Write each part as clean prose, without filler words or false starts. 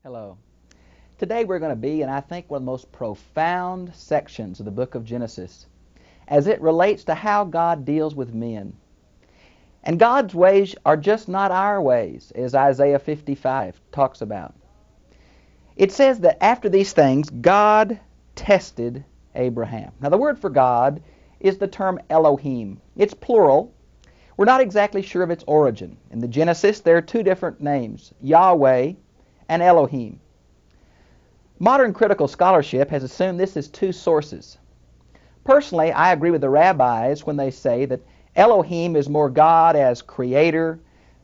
Hello. Today we're going to be in, I think, one of the most profound sections of the book of Genesis as it relates to how God deals with men. And God's ways are just not our ways, as Isaiah 55 talks about. It says that after these things, God tested Abraham. Now the word for God is the term Elohim. It's plural. We're not exactly sure of its origin. In the Genesis, there are two different names, Yahweh and Elohim. Modern critical scholarship has assumed this is two sources. Personally, I agree with the rabbis when they say that Elohim is more God as creator,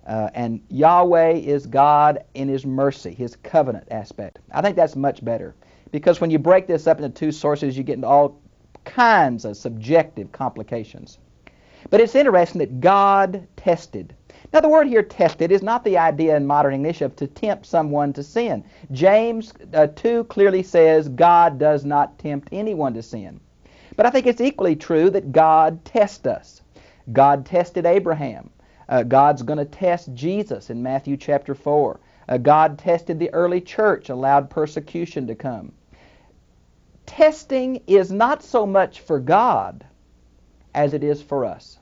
and Yahweh is God in His mercy, His covenant aspect. I think that's much better, because when you break this up into two sources, you get into all kinds of subjective complications. But it's interesting that God tested. Now the word here, tested, is not the idea in modern English of to tempt someone to sin. James 2 clearly says God does not tempt anyone to sin. But I think it's equally true that God tests us. God tested Abraham. God's going to test Jesus in Matthew chapter 4. God tested the early church, allowed persecution to come. Testing is not so much for God as it is for us.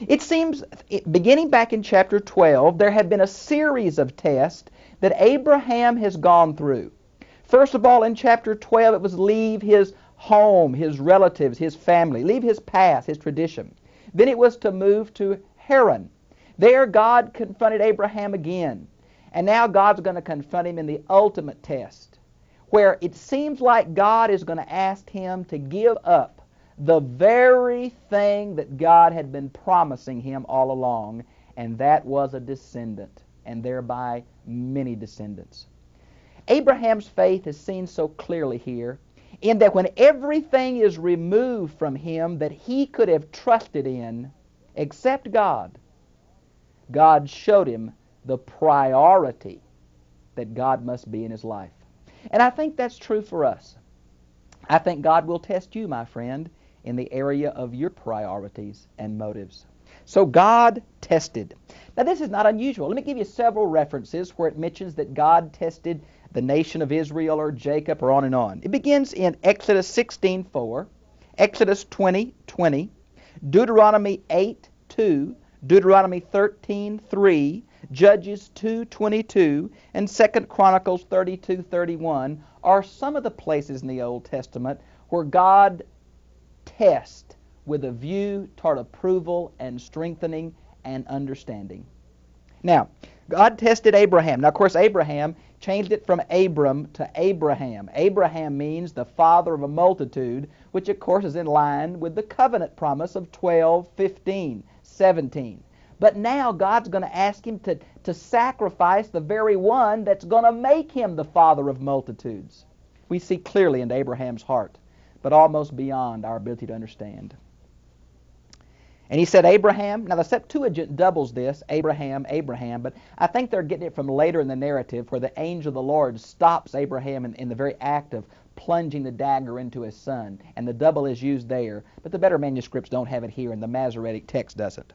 It seems, beginning back in chapter 12, there have been a series of tests that Abraham has gone through. First of all, in chapter 12, it was leave his home, his relatives, his family, leave his past, his tradition. Then it was to move to Haran. There God confronted Abraham again. And now God's going to confront him in the ultimate test, where it seems like God is going to ask him to give up the very thing that God had been promising him all along, and that was a descendant, and thereby many descendants. Abraham's faith is seen so clearly here, in that when everything is removed from him that he could have trusted in, except God, God showed him the priority that God must be in his life. And I think that's true for us. I think God will test you, my friend, in the area of your priorities and motives. So God tested. Now this is not unusual. Let me give you several references where it mentions that God tested the nation of Israel or Jacob or on and on. It begins in Exodus 16:4, Exodus 20:20, Deuteronomy 8:2, Deuteronomy 13:3, Judges 2:22, and 2 Chronicles 32:31 are some of the places in the Old Testament where God test with a view toward approval and strengthening and understanding. Now, God tested Abraham. Now, of course, Abraham changed it from Abram to Abraham. Abraham means the father of a multitude, which, of course, is in line with the covenant promise of 12, 15, 17. But now God's going to ask him to sacrifice the very one that's going to make him the father of multitudes. We see clearly into Abraham's heart, but almost beyond our ability to understand. And he said, Abraham, now the Septuagint doubles this, Abraham, Abraham, but I think they're getting it from later in the narrative where the angel of the Lord stops Abraham in the very act of plunging the dagger into his son, and the double is used there, but the better manuscripts don't have it here, and the Masoretic text doesn't.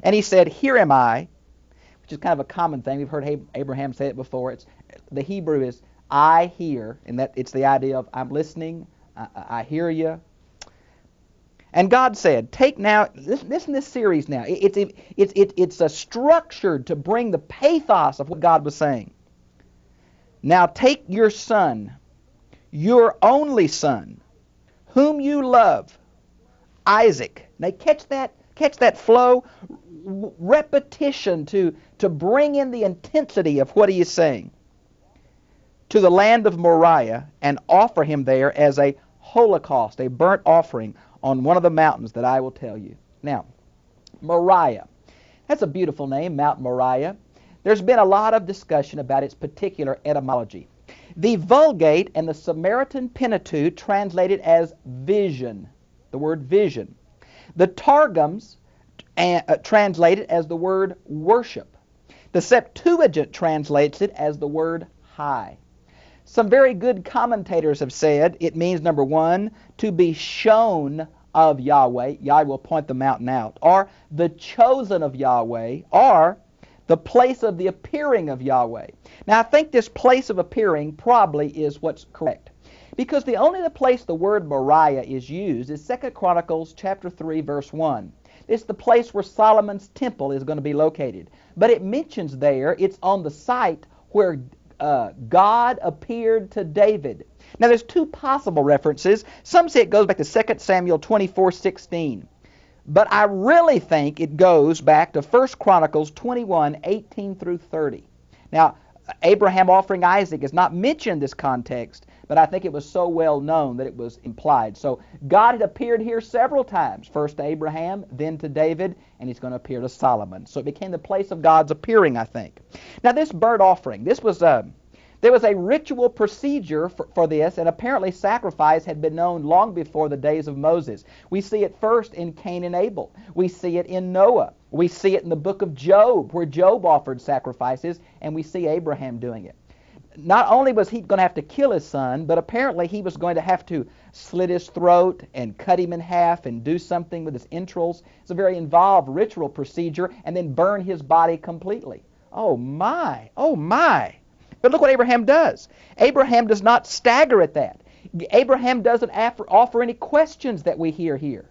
And he said, here am I, which is kind of a common thing. We've heard Abraham say it before. The Hebrew is, I hear, and that it's the idea of I'm listening, I hear you. And God said, take now, listen to this series now. It's structured to bring the pathos of what God was saying. Now take your son, your only son, whom you love, Isaac. Now catch that flow, repetition to bring in the intensity of what he is saying. To the land of Moriah, and offer him there as a holocaust, a burnt offering on one of the mountains that I will tell you. Now, Moriah. That's a beautiful name, Mount Moriah. There's been a lot of discussion about its particular etymology. The Vulgate and the Samaritan Pentateuch translate it as vision, the word vision. The Targums translate it as the word worship. The Septuagint translates it as the word high. Some very good commentators have said it means, number one, to be shown of Yahweh. Yahweh will point the mountain out. Or the chosen of Yahweh. Or the place of the appearing of Yahweh. Now I think this place of appearing probably is what's correct, because the only place the word Moriah is used is 2 Chronicles chapter 3 verse 1. It's the place where Solomon's temple is going to be located. But it mentions there it's on the site where God appeared to David. Now there's two possible references. Some say it goes back to 2 Samuel 24:16. But I really think it goes back to 1 Chronicles 21:18 through 30. Now, Abraham offering Isaac is not mentioned in this context, but I think it was so well known that it was implied. So God had appeared here several times, first to Abraham, then to David, and he's going to appear to Solomon. So it became the place of God's appearing, I think. Now this burnt offering, there was a ritual procedure for this, and apparently sacrifice had been known long before the days of Moses. We see it first in Cain and Abel. We see it in Noah. We see it in the book of Job, where Job offered sacrifices, and we see Abraham doing it. Not only was he going to have to kill his son, but apparently he was going to have to slit his throat and cut him in half and do something with his entrails. It's a very involved ritual procedure, and then burn his body completely. Oh my, oh my. But look what Abraham does. Abraham does not stagger at that. Abraham doesn't offer any questions that we hear here.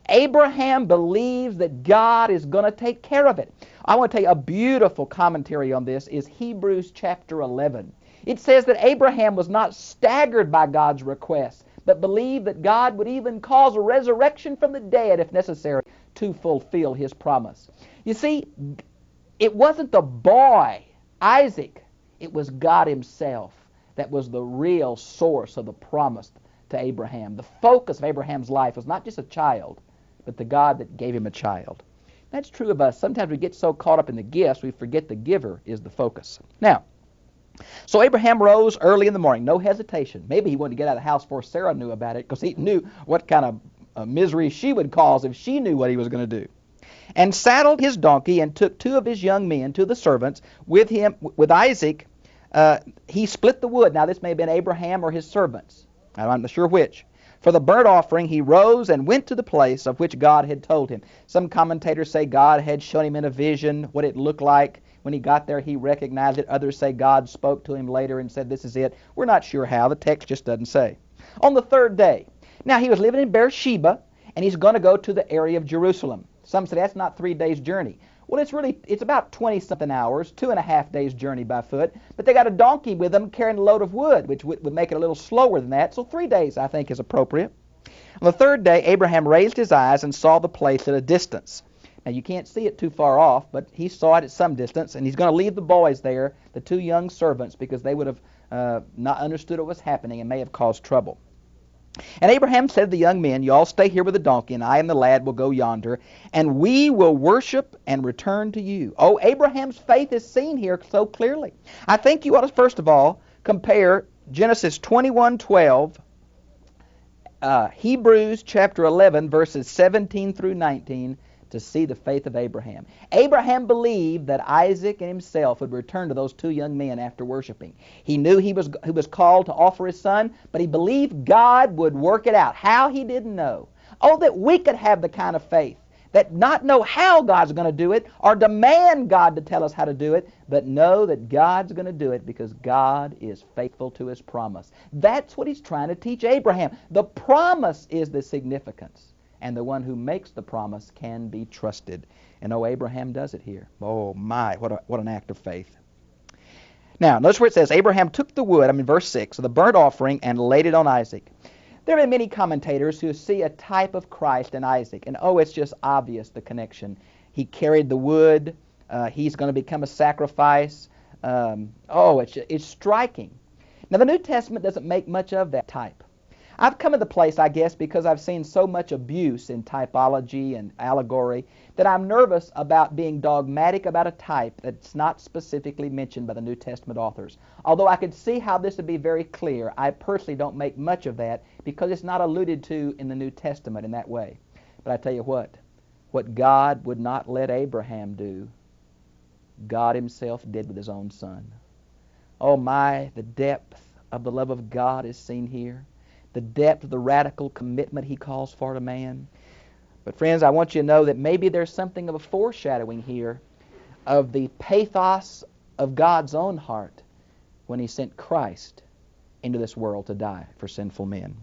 Abraham believes that God is going to take care of it. I want to tell you a beautiful commentary on this is Hebrews chapter 11. It says that Abraham was not staggered by God's request, but believed that God would even cause a resurrection from the dead, if necessary, to fulfill his promise. You see, it wasn't the boy, Isaac. It was God himself that was the real source of the promise to Abraham. The focus of Abraham's life was not just a child, but the God that gave him a child. That's true of us. Sometimes we get so caught up in the gifts, we forget the giver is the focus. Now, so Abraham rose early in the morning, no hesitation. Maybe he wanted to get out of the house before Sarah knew about it, because he knew what kind of misery she would cause if she knew what he was going to do. And saddled his donkey and took two of his young men, two of the servants, with him, with Isaac. He split the wood. Now this may have been Abraham or his servants. I'm not sure which. For the burnt offering, he rose and went to the place of which God had told him. Some commentators say God had shown him in a vision what it looked like. When he got there, he recognized it. Others say God spoke to him later and said, this is it. We're not sure how. The text just doesn't say. On the third day. Now, he was living in Beersheba, and he's going to go to the area of Jerusalem. Some say that's not 3 days' journey. Well, it's about 20-something hours, 2.5 days' journey by foot. But they got a donkey with them carrying a load of wood, which would make it a little slower than that. So 3 days, I think, is appropriate. On the third day, Abraham raised his eyes and saw the place at a distance. Now, you can't see it too far off, but he saw it at some distance, and he's going to leave the boys there, the two young servants, because they would have not understood what was happening and may have caused trouble. And Abraham said to the young men, you all stay here with the donkey, and I and the lad will go yonder, and we will worship and return to you. Oh, Abraham's faith is seen here so clearly. I think you ought to, first of all, compare Genesis 21:12, Hebrews chapter 11, verses 17 through 19, to see the faith of Abraham. Abraham believed that Isaac and himself would return to those two young men after worshiping. He knew he was called to offer his son, but he believed God would work it out. How, he didn't know. Oh, that we could have the kind of faith that not know how God's going to do it or demand God to tell us how to do it, but know that God's going to do it because God is faithful to his promise. That's what he's trying to teach Abraham. The promise is the significance. And the one who makes the promise can be trusted. And oh, Abraham does it here. Oh my, what an act of faith. Now, notice where it says, Abraham took the wood, verse 6, of the burnt offering and laid it on Isaac. There are many commentators who see a type of Christ in Isaac. And oh, it's just obvious, the connection. He carried the wood. He's going to become a sacrifice. It's striking. Now, the New Testament doesn't make much of that type. I've come to the place, I guess, because I've seen so much abuse in typology and allegory that I'm nervous about being dogmatic about a type that's not specifically mentioned by the New Testament authors. Although I could see how this would be very clear, I personally don't make much of that because it's not alluded to in the New Testament in that way. But I tell you what God would not let Abraham do, God himself did with his own son. Oh my, the depth of the love of God is seen here. The depth of the radical commitment he calls for to man. But friends, I want you to know that maybe there's something of a foreshadowing here of the pathos of God's own heart when He sent Christ into this world to die for sinful men.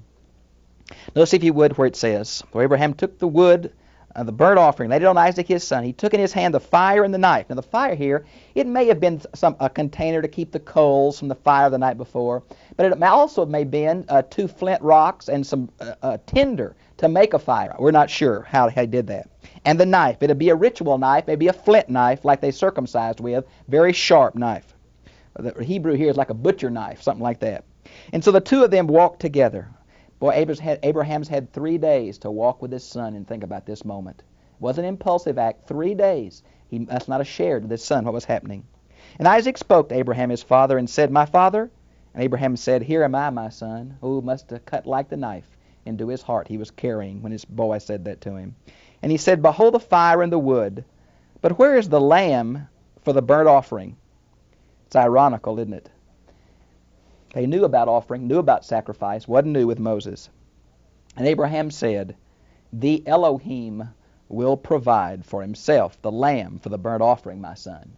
Notice, if you would, where it says, "For Abraham took the wood of the burnt offering, laid it on Isaac his son. He took in his hand the fire and the knife." Now, the fire here, it may have been a container to keep the coals from the fire the night before, but it also may have been 2 flint rocks and some tinder to make a fire. We're not sure how he did that. And the knife, it'd be a ritual knife, maybe a flint knife like they circumcised with, very sharp knife. The Hebrew here is like a butcher knife, something like that. And so the two of them walked together. Boy, Abraham's had 3 days to walk with his son and think about this moment. It wasn't an impulsive act. 3 days. He must not have shared with his son what was happening. And Isaac spoke to Abraham his father and said, "My father?" And Abraham said, "Here am I, my son." Who must have cut like the knife into his heart he was carrying when his boy said that to him. And he said, "Behold the fire and the wood, but where is the lamb for the burnt offering?" It's ironical, isn't it? They knew about offering, knew about sacrifice, wasn't new with Moses. And Abraham said, "The Elohim will provide for himself the lamb for the burnt offering, my son."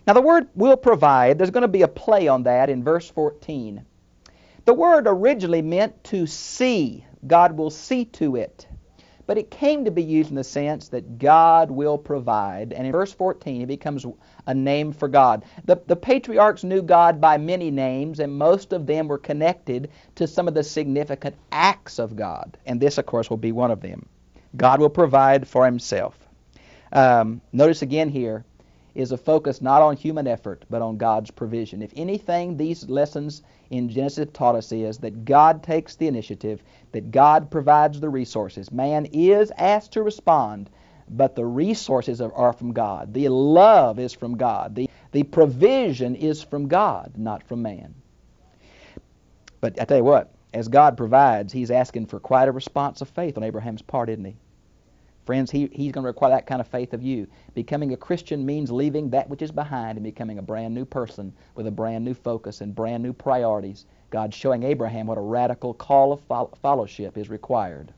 Now the word "will provide," there's going to be a play on that in verse 14. The word originally meant to see. God will see to it. But it came to be used in the sense that God will provide. And in verse 14, it becomes a name for God. The patriarchs knew God by many names, and most of them were connected to some of the significant acts of God. And this, of course, will be one of them. God will provide for himself. Notice again here is a focus not on human effort, but on God's provision. If anything, these lessons in Genesis taught us is that God takes the initiative, that God provides the resources. Man is asked to respond, but the resources are from God. The love is from God. The provision is from God, not from man. But I tell you what, as God provides, He's asking for quite a response of faith on Abraham's part, isn't He? Friends, He's going to require that kind of faith of you. Becoming a Christian means leaving that which is behind and becoming a brand new person with a brand new focus and brand new priorities. God's showing Abraham what a radical call of fellowship is required.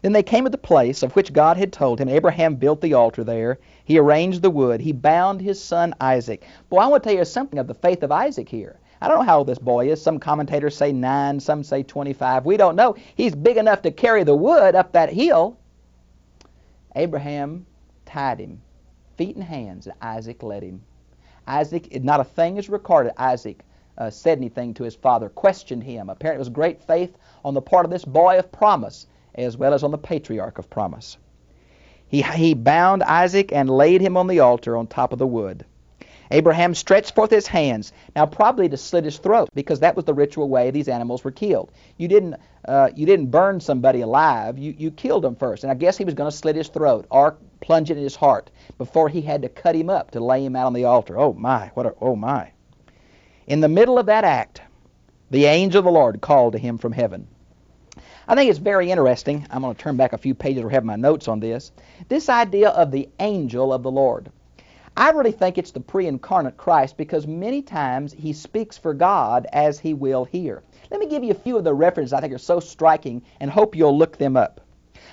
Then they came to the place of which God had told him. Abraham built the altar there. He arranged the wood. He bound his son Isaac. Boy, I want to tell you something of the faith of Isaac here. I don't know how old this boy is. Some commentators say 9, some say 25. We don't know. He's big enough to carry the wood up that hill. Abraham tied him, feet and hands, and Isaac led him. Isaac, not a thing is recorded. Isaac said anything to his father, questioned him. Apparently it was great faith on the part of this boy of promise, as well as on the patriarch of promise. He bound Isaac and laid him on the altar on top of the wood. Abraham stretched forth his hands, now probably to slit his throat, because that was the ritual way these animals were killed. You didn't burn somebody alive. You killed him first. And I guess he was going to slit his throat or plunge it in his heart before he had to cut him up to lay him out on the altar. Oh my, oh my. In the middle of that act, the angel of the Lord called to him from heaven. I think it's very interesting. I'm going to turn back a few pages or have my notes on this. This idea of the angel of the Lord. I really think it's the pre-incarnate Christ, because many times He speaks for God as He will here. Let me give you a few of the references I think are so striking and hope you'll look them up.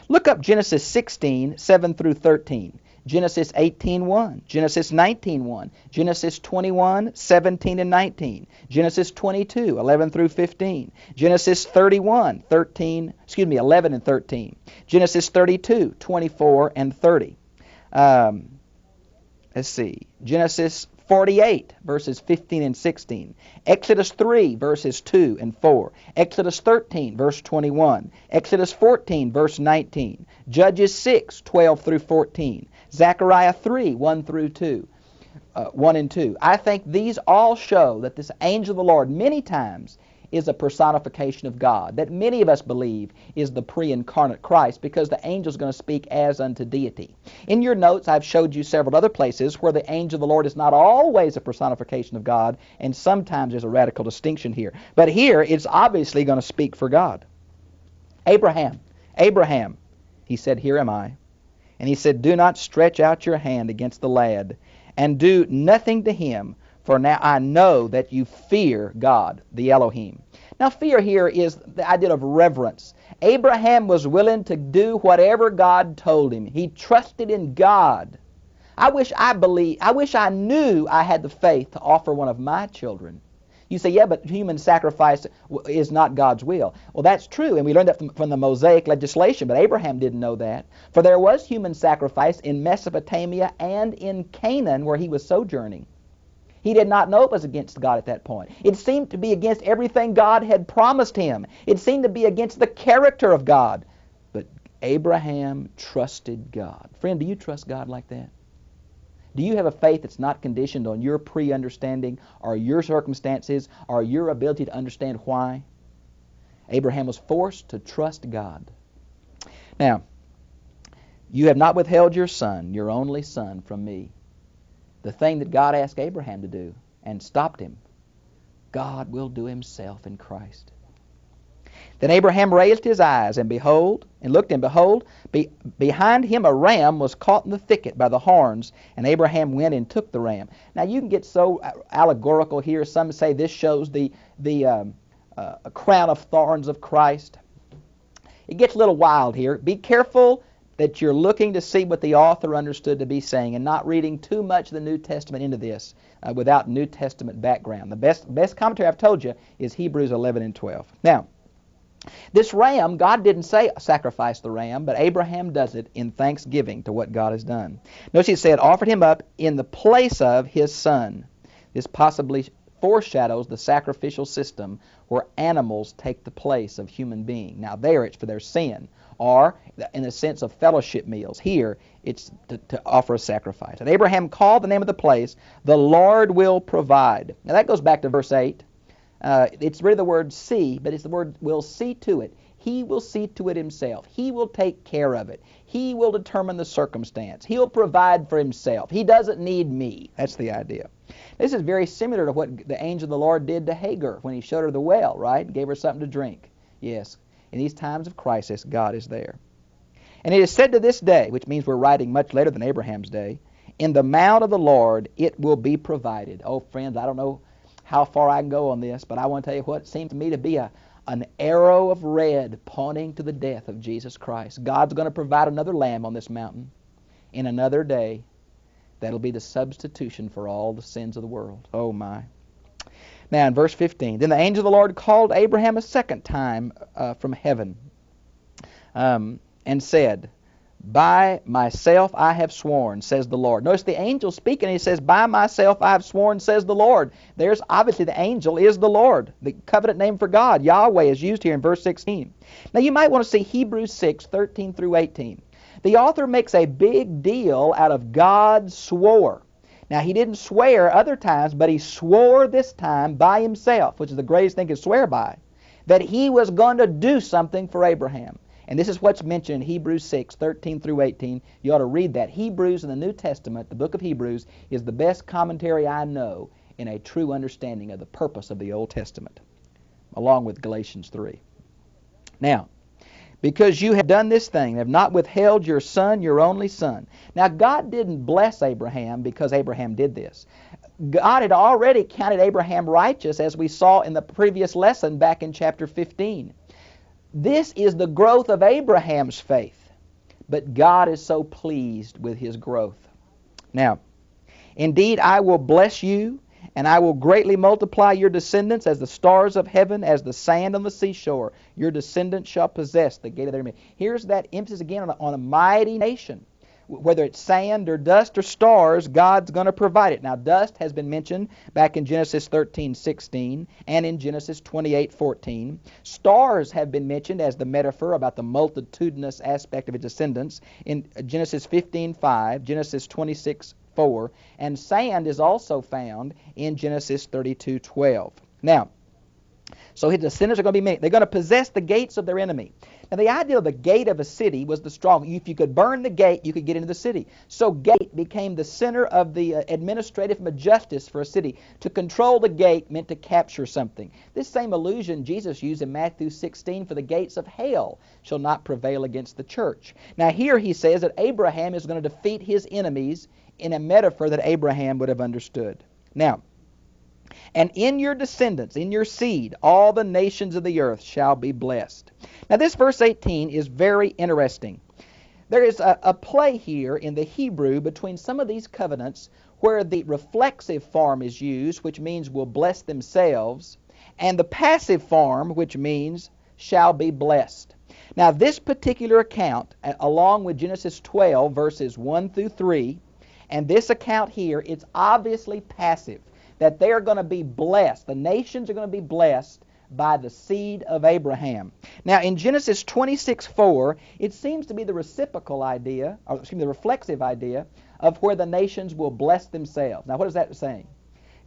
Look up Genesis 16, 7 through 13. Genesis 18:1, Genesis 19:1, Genesis 21, 17 and 19, Genesis 22, 11 through 15, Genesis 31, 11 and 13, Genesis 32, 24 and 30. Let's see, Genesis 48, verses 15 and 16, Exodus 3, verses 2 and 4, Exodus 13, verse 21, Exodus 14, verse 19, Judges 6, 12 through 14, Zechariah 3, 1 through 2, 1 and 2. I think these all show that this angel of the Lord many times is a personification of God, that many of us believe is the pre-incarnate Christ, because the angel is going to speak as unto deity. In your notes, I've showed you several other places where the angel of the Lord is not always a personification of God, and sometimes there's a radical distinction here. But here, it's obviously going to speak for God. Abraham, he said, "Here am I." And he said, "Do not stretch out your hand against the lad, and do nothing to him, for now I know that you fear God, the Elohim." Now fear here is the idea of reverence. Abraham was willing to do whatever God told him. He trusted in God. I wish I knew I had the faith to offer one of my children. You say, yeah, but human sacrifice is not God's will. Well, that's true, and we learned that from the Mosaic legislation, but Abraham didn't know that. For there was human sacrifice in Mesopotamia and in Canaan, where he was sojourning. He did not know it was against God at that point. It seemed to be against everything God had promised him. It seemed to be against the character of God. But Abraham trusted God. Friend, do you trust God like that? Do you have a faith that's not conditioned on your pre-understanding or your circumstances or your ability to understand why? Abraham was forced to trust God. Now, you have not withheld your son, your only son, from me. The thing that God asked Abraham to do and stopped him, God will do himself in Christ. Then Abraham raised his eyes and looked, and behold, behind him a ram was caught in the thicket by the horns, and Abraham went and took the ram. Now you can get so allegorical here. Some say this shows the crown of thorns of Christ. It gets a little wild here. Be careful that you're looking to see what the author understood to be saying and not reading too much of the New Testament into this without New Testament background. The best commentary I've told you is Hebrews 11 and 12. Now, this ram, God didn't say sacrifice the ram, but Abraham does it in thanksgiving to what God has done. Notice he said, offered him up in the place of his son. This possibly foreshadows the sacrificial system where animals take the place of human being. Now there it's for their sin, or in the sense of fellowship meals. Here it's to offer a sacrifice. And Abraham called the name of the place, the Lord will provide. Now that goes back to verse 8. It's really the word see, but it's the word will see to it. He will see to it himself. He will take care of it. He will determine the circumstance. He'll provide for himself. He doesn't need me. That's the idea. This is very similar to what the angel of the Lord did to Hagar when he showed her the well, right? Gave her something to drink. Yes, in these times of crisis, God is there. And it is said to this day, which means we're writing much later than Abraham's day, in the mount of the Lord it will be provided. Oh, friends, I don't know how far I can go on this, but I want to tell you what seems to me to be an arrow of red pointing to the death of Jesus Christ. God's going to provide another lamb on this mountain in another day that'll be the substitution for all the sins of the world. Oh, my. Now, in verse 15, then the angel of the Lord called Abraham a second time from heaven and said, by myself I have sworn, says the Lord. Notice the angel speaking, he says, by myself I have sworn, says the Lord. There's obviously the angel is the Lord. The covenant name for God, Yahweh, is used here in verse 16. Now you might want to see Hebrews 6, 13 through 18. The author makes a big deal out of God swore. Now he didn't swear other times, but he swore this time by himself, which is the greatest thing to swear by, that he was going to do something for Abraham. And this is what's mentioned in Hebrews 6, 13 through 18. You ought to read that. Hebrews in the New Testament, the book of Hebrews, is the best commentary I know in a true understanding of the purpose of the Old Testament, along with Galatians 3. Now, because you have done this thing, have not withheld your son, your only son. Now, God didn't bless Abraham because Abraham did this. God had already counted Abraham righteous, as we saw in the previous lesson back in chapter 15. This is the growth of Abraham's faith, but God is so pleased with his growth. Now, indeed, I will bless you, and I will greatly multiply your descendants as the stars of heaven, as the sand on the seashore. Your descendants shall possess the gate of their enemy. Here's that emphasis again on a mighty nation. Whether it's sand or dust or stars, God's going to provide it. Now, dust has been mentioned back in Genesis 13:16 and in Genesis 28:14. Stars have been mentioned as the metaphor about the multitudinous aspect of its descendants in Genesis 15:5, Genesis 26:4, and sand is also found in Genesis 32:12. Now, so his descendants are going to be many. They're going to possess the gates of their enemy. Now, the idea of the gate of a city was the strong. If you could burn the gate, you could get into the city. So gate became the center of the administrative justice for a city. To control the gate meant to capture something. This same allusion Jesus used in Matthew 16, for the gates of hell shall not prevail against the church. Now, here he says that Abraham is going to defeat his enemies in a metaphor that Abraham would have understood. Now, and in your descendants, in your seed, all the nations of the earth shall be blessed. Now this verse 18 is very interesting. There is a play here in the Hebrew between some of these covenants where the reflexive form is used, which means will bless themselves, and the passive form, which means shall be blessed. Now, this particular account, along with Genesis 12, verses 1 through 3, and this account here, it's obviously passive, that they are going to be blessed. The nations are going to be blessed by the seed of Abraham. Now, in Genesis 26:4, it seems to be the reciprocal idea, or excuse me, the reflexive idea of where the nations will bless themselves. Now, what is that saying?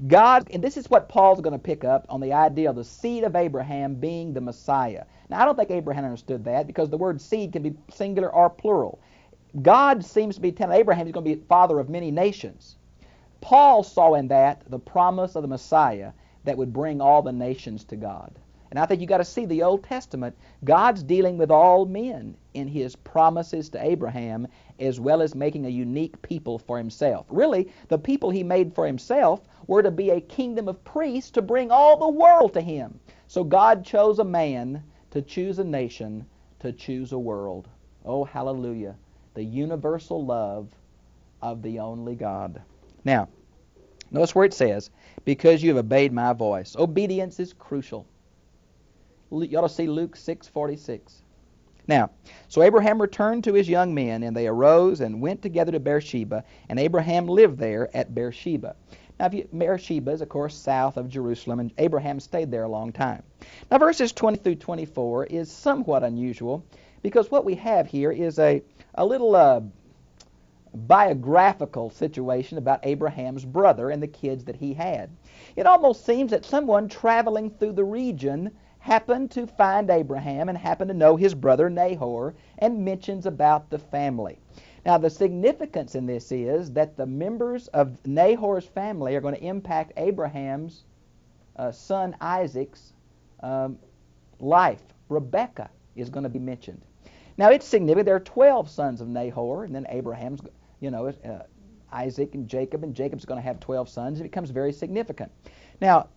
God, and this is what Paul's going to pick up on the idea of the seed of Abraham being the Messiah. Now, I don't think Abraham understood that because the word seed can be singular or plural. God seems to be telling Abraham he's going to be father of many nations. Paul saw in that the promise of the Messiah that would bring all the nations to God. And I think you've got to see the Old Testament, God's dealing with all men in his promises to Abraham, as well as making a unique people for himself. Really, the people he made for himself were to be a kingdom of priests to bring all the world to him. So God chose a man to choose a nation, to choose a world. Oh, hallelujah. The universal love of the only God. Now, notice where it says, because you have obeyed my voice. Obedience is crucial. You ought to see Luke 6:46. Now, so Abraham returned to his young men, and they arose and went together to Beersheba, and Abraham lived there at Beersheba. Now, Beersheba is, of course, south of Jerusalem, and Abraham stayed there a long time. Now, verses 20 through 24 is somewhat unusual, because what we have here is a little biographical situation about Abraham's brother and the kids that he had. It almost seems that someone traveling through the region happened to find Abraham and happened to know his brother Nahor and mentions about the family. Now, the significance in this is that the members of Nahor's family are going to impact Abraham's son Isaac's life. Rebekah is going to be mentioned. Now, it's significant. There are 12 sons of Nahor, and then Abraham's, Isaac and Jacob's going to have 12 sons. It becomes very significant. Now,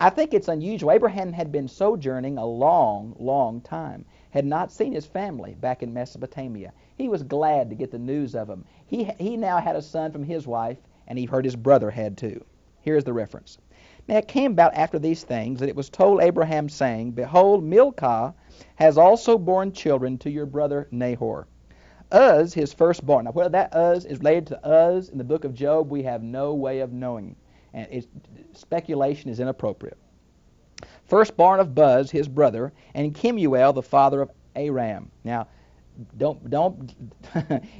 I think it's unusual. Abraham had been sojourning a long, long time, had not seen his family back in Mesopotamia. He was glad to get the news of them. He now had a son from his wife, and he heard his brother had too. Here's the reference. Now, it came about after these things that it was told Abraham, saying, Behold, Milcah has also borne children to your brother Nahor. Uz, his firstborn. Now, whether that Uz is related to Uz in the book of Job, we have no way of knowing. And speculation is inappropriate. Firstborn of Buz, his brother, and Kemuel, the father of Aram. Now, don't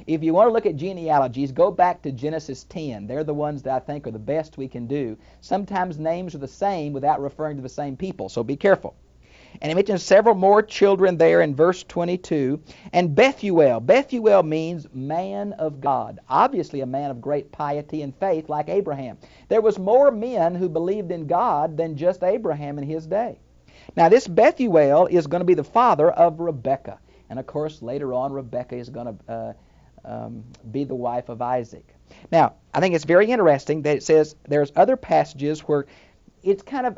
if you want to look at genealogies, go back to Genesis 10. They're the ones that I think are the best we can do. Sometimes names are the same without referring to the same people, so be careful. And he mentions several more children there in verse 22. And Bethuel. Bethuel means man of God. Obviously a man of great piety and faith like Abraham. There was more men who believed in God than just Abraham in his day. Now, this Bethuel is going to be the father of Rebekah. And, of course, later on, Rebekah is going to be the wife of Isaac. Now, I think it's very interesting that it says there's other passages where it's kind of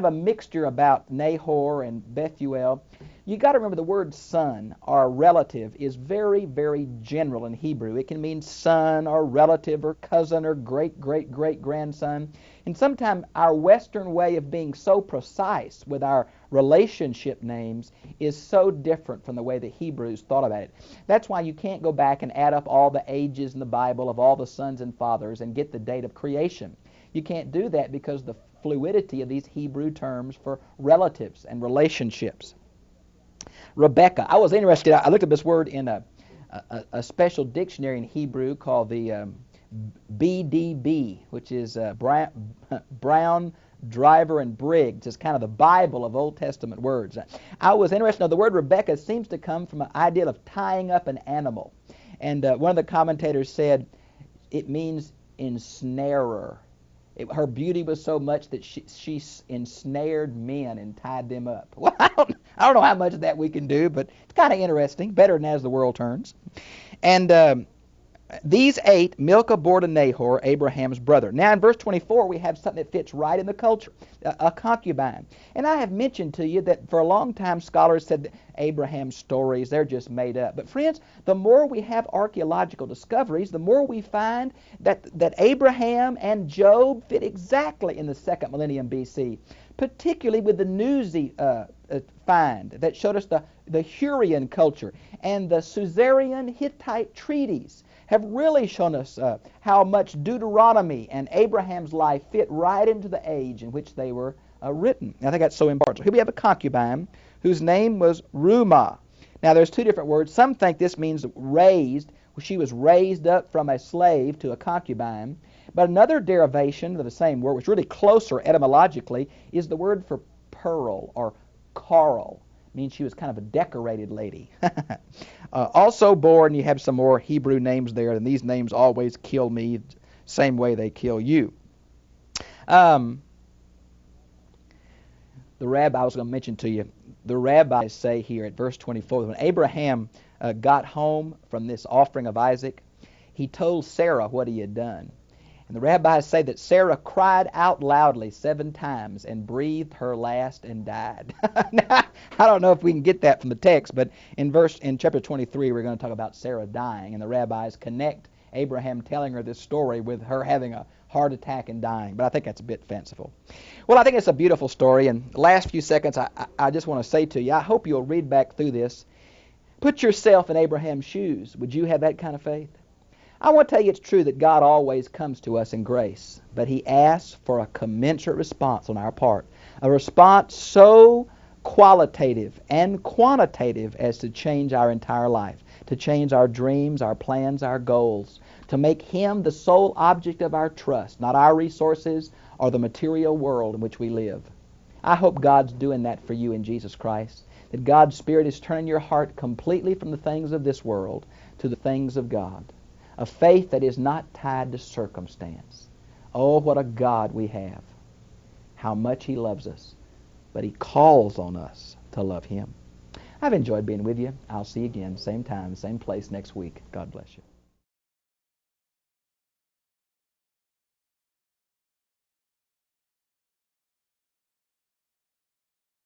a mixture about Nahor and Bethuel. You got to remember the word son or relative is very, very general in Hebrew. It can mean son or relative or cousin or great-great-great-grandson. And sometimes our Western way of being so precise with our relationship names is so different from the way the Hebrews thought about it. That's why you can't go back and add up all the ages in the Bible of all the sons and fathers and get the date of creation. You can't do that because of the fluidity of these Hebrew terms for relatives and relationships. Rebekah. I was interested. I looked at this word in a special dictionary in Hebrew called the BDB, which is Brown, Driver, and Briggs. It's kind of the Bible of Old Testament words. I was interested. Now, the word Rebekah seems to come from an idea of tying up an animal. And one of the commentators said it means ensnarer. Her beauty was so much that she ensnared men and tied them up. Well, I don't know how much of that we can do, but it's kind of interesting. Better than as the world turns. And These 8, Milcah bore to Nahor, Abraham's brother. Now in verse 24, we have something that fits right in the culture, a concubine. And I have mentioned to you that for a long time scholars said that Abraham's stories, they're just made up. But friends, the more we have archaeological discoveries, the more we find that Abraham and Job fit exactly in the 2nd millennium BC, particularly with the Nuzi find that showed us the Hurrian culture and the Suzerain Hittite treaties have really shown us how much Deuteronomy and Abraham's life fit right into the age in which they were written. And I think that's so important. So here we have a concubine whose name was Rumah. Now there's 2 different words. Some think this means raised. She was raised up from a slave to a concubine. But another derivation of the same word, which is really closer etymologically, is the word for pearl or coral. Means she was kind of a decorated lady. Also born, you have some more Hebrew names there, and these names always kill me, same way they kill you. The rabbi, I was going to mention to you, the rabbis say here at verse 24, when Abraham got home from this offering of Isaac, he told Sarah what he had done. And the rabbis say that Sarah cried out loudly 7 times and breathed her last and died. Now, I don't know if we can get that from the text, but in chapter 23, we're going to talk about Sarah dying, and the rabbis connect Abraham telling her this story with her having a heart attack and dying. But I think that's a bit fanciful. Well, I think it's a beautiful story, and the last few seconds, I just want to say to you, I hope you'll read back through this. Put yourself in Abraham's shoes. Would you have that kind of faith? I want to tell you it's true that God always comes to us in grace, but He asks for a commensurate response on our part, a response so qualitative and quantitative as to change our entire life, to change our dreams, our plans, our goals, to make Him the sole object of our trust, not our resources or the material world in which we live. I hope God's doing that for you in Jesus Christ, that God's Spirit is turning your heart completely from the things of this world to the things of God. A faith that is not tied to circumstance. Oh, what a God we have. How much He loves us. But He calls on us to love Him. I've enjoyed being with you. I'll see you again, same time, same place next week. God bless you.